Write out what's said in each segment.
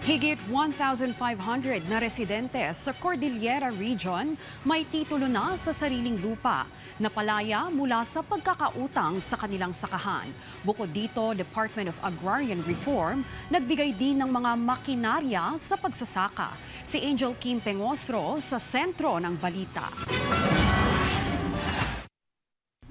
Higit 1,500 na residente sa Cordillera Region may titulo na sa sariling lupa na palaya mula sa pagkakautang sa kanilang sakahan. Bukod dito, Department of Agrarian Reform nagbigay din ng mga makinarya sa pagsasaka. Si Angel Kim Pengosro sa sentro ng balita.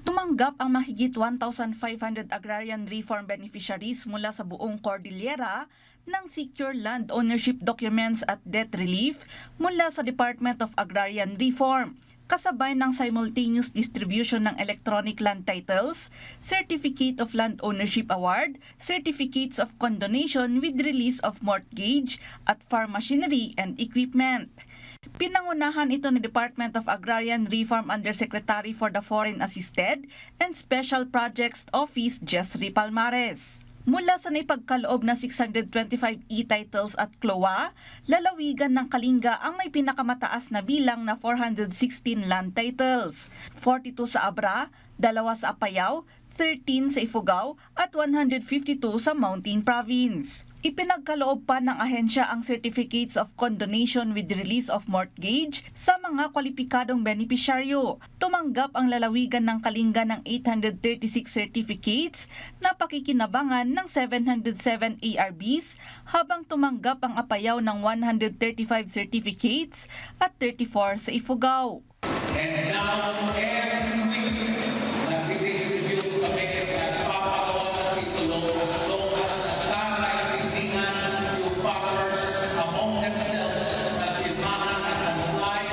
Tumanggap ang mahigit 1,500 agrarian reform beneficiaries mula sa buong Cordillera ng secure land ownership documents at debt relief mula sa Department of Agrarian Reform, kasabay ng simultaneous distribution ng electronic land titles, Certificate of Land Ownership Award, Certificates of Condonation with release of mortgage at farm machinery and equipment. Pinangunahan ito ni Department of Agrarian Reform Undersecretary for the Foreign Assisted and Special Projects Office, Jesry Palmares. Mula sa naipagkaloob na 625 e-titles at CLOA, lalawigan ng Kalinga ang may pinakamataas na bilang na 416 land titles, 42 sa Abra, 2 sa Apayao, 13 sa Ifugao at 152 sa Mountain Province. Ipinagkaloob pa ng ahensya ang Certificates of Condonation with release of mortgage sa mga kwalipikadong benepisyaryo. Tumanggap ang lalawigan ng Kalinga ng 836 certificates na pakikinabangan ng 707 ARBs, habang tumanggap ang Apayao ng 135 certificates at 34 sa Ifugao. And now, every week, nag-distribute kami at papagawa ng titulo as long as nagkakaintindihan yung farmers among themselves na timaan at comply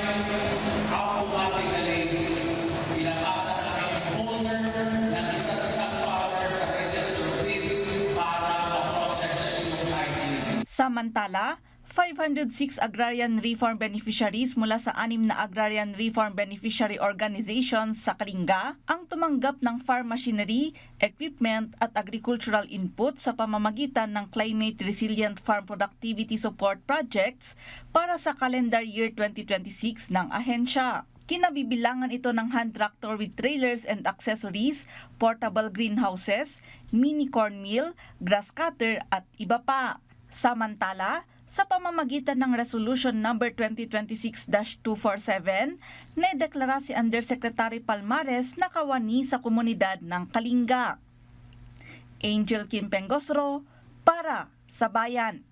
automatically. Pinapasa namin yung folder ng isa't isang farmers sa register of deeds para ma-process yung title. Samantala, 506 agrarian reform beneficiaries mula sa 6 na agrarian reform beneficiary organizations sa Kalinga ang tumanggap ng farm machinery, equipment at agricultural input sa pamamagitan ng Climate Resilient Farm Productivity Support Projects para sa calendar year 2026 ng ahensya. Kinabibilangan ito ng hand tractor with trailers and accessories, portable greenhouses, mini corn mill, grass cutter at iba pa. Samantala, sa pamamagitan ng Resolution No. 2026-247, naideklara si Undersecretary Palmares na kawani sa komunidad ng Kalinga. Angel Kim Pengosro para sa Bayan.